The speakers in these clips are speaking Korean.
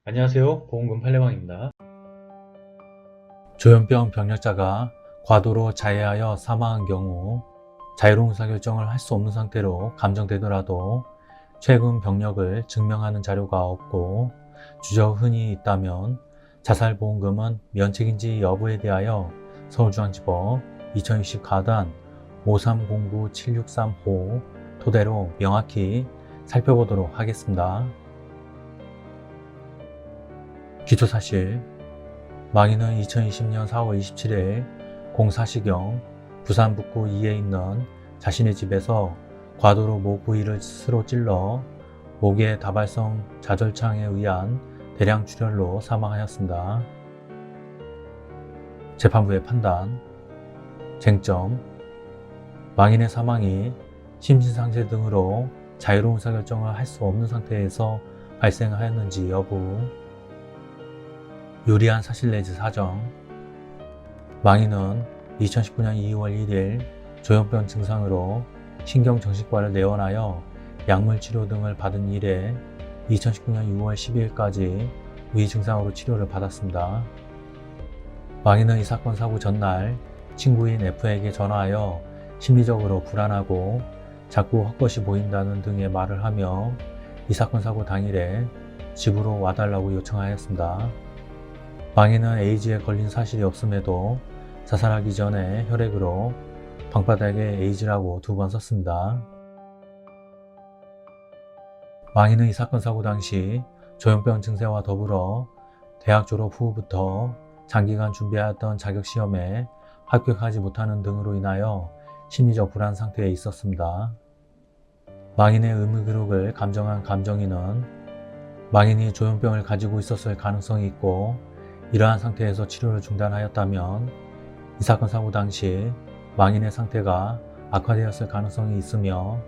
안녕하세요. 보험금 팔례방입니다. 조현병 병력자가 과도로 자해하여 사망한 경우 자유로운 의사결정을 할 수 없는 상태로 감정되더라도 최근 병력을 증명하는 자료가 없고 주저흔히 있다면 자살보험금은 면책인지 여부에 대하여 서울중앙지법 2020 가단 5309-763호 토대로 명확히 살펴보도록 하겠습니다. 기초사실, 망인은 2020년 4월 27일 04시경 부산 북구 이에 있는 자신의 집에서 과도로 목 부위를 스스로 찔러 목의 다발성 좌절창에 의한 대량 출혈로 사망하였습니다. 재판부의 판단, 쟁점, 망인의 사망이 심신상태 등으로 자유로운 의사결정을 할 수 없는 상태에서 발생하였는지 여부, 유리한 사실 내지 사정. 망인은 2019년 2월 1일 조현병 증상으로 신경정신과를 내원하여 약물치료 등을 받은 이래 2019년 6월 12일까지 위 증상으로 치료를 받았습니다. 망인은 이 사건 사고 전날 친구인 F에게 전화하여 심리적으로 불안하고 자꾸 헛것이 보인다는 등의 말을 하며 이 사건 사고 당일에 집으로 와달라고 요청하였습니다. 망인은 에이즈에 걸린 사실이 없음에도 자살하기 전에 혈액으로 방바닥에 에이즈라고 2번 썼습니다. 망인은 이 사건 사고 당시 조현병 증세와 더불어 대학 졸업 후부터 장기간 준비하였던 자격시험에 합격하지 못하는 등으로 인하여 심리적 불안 상태에 있었습니다. 망인의 의무기록을 감정한 감정인은 망인이 조현병을 가지고 있었을 가능성이 있고 이러한 상태에서 치료를 중단하였다면 이 사건 사고 당시 망인의 상태가 악화되었을 가능성이 있으며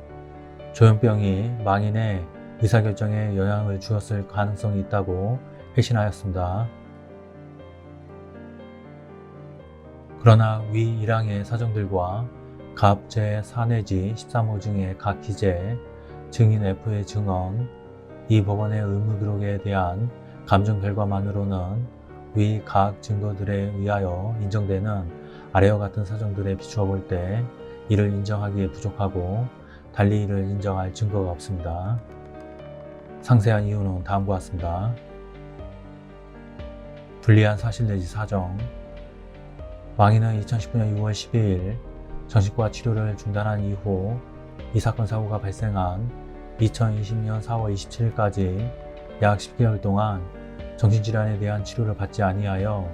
조현병이 망인의 의사결정에 영향을 주었을 가능성이 있다고 회신하였습니다. 그러나 위 1항의 사정들과 갑 제4 내지 13호 중의 각 기재, 증인 F의 증언, 이 법원의 의무기록에 대한 감정 결과만으로는 위 각 증거들에 의하여 인정되는 아래와 같은 사정들에 비추어 볼 때 이를 인정하기에 부족하고 달리 이를 인정할 증거가 없습니다. 상세한 이유는 다음과 같습니다. 불리한 사실 내지 사정. 망인은 2019년 6월 12일 정신과 치료를 중단한 이후 이 사건 사고가 발생한 2020년 4월 27일까지 약 10개월 동안 정신질환에 대한 치료를 받지 아니하여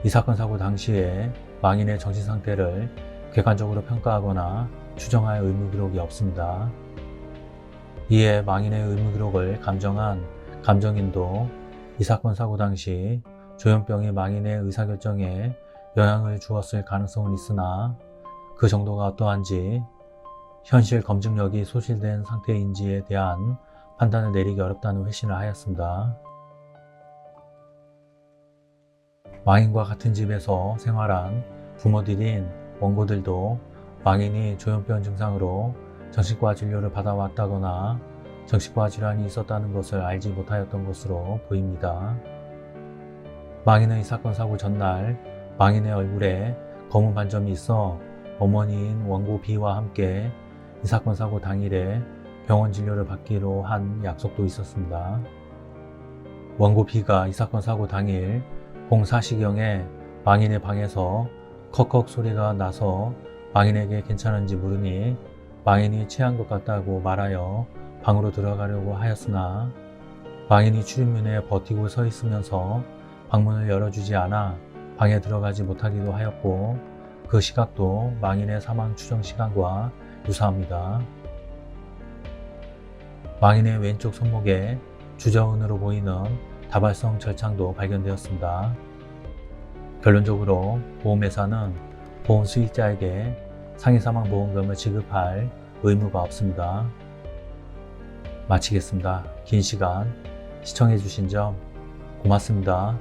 이 사건 사고 당시에 망인의 정신상태를 객관적으로 평가하거나 추정할 의무기록이 없습니다. 이에 망인의 의무기록을 감정한 감정인도 이 사건 사고 당시 조현병이 망인의 의사결정에 영향을 주었을 가능성은 있으나 그 정도가 어떠한지 현실 검증력이 소실된 상태인지에 대한 판단을 내리기 어렵다는 회신을 하였습니다. 망인과 같은 집에서 생활한 부모들인 원고들도 망인이 조현병 증상으로 정신과 진료를 받아왔다거나 정신과 질환이 있었다는 것을 알지 못하였던 것으로 보입니다. 망인은 이 사건 사고 전날 망인의 얼굴에 검은 반점이 있어 어머니인 원고 B와 함께 이 사건 사고 당일에 병원 진료를 받기로 한 약속도 있었습니다. 원고 B가 이 사건 사고 당일 04시경에 망인의 방에서 컥컥 소리가 나서 망인에게 괜찮은지 물으니 망인이 취한 것 같다고 말하여 방으로 들어가려고 하였으나 망인이 출입문에 버티고 서 있으면서 방문을 열어주지 않아 방에 들어가지 못하기도 하였고 그 시각도 망인의 사망 추정 시간과 유사합니다. 망인의 왼쪽 손목에 주저운으로 보이는 다발성 절창도 발견되었습니다. 결론적으로 보험회사는 보험 수익자에게 상해사망보험금을 지급할 의무가 없습니다. 마치겠습니다. 긴 시간 시청해주신 점 고맙습니다.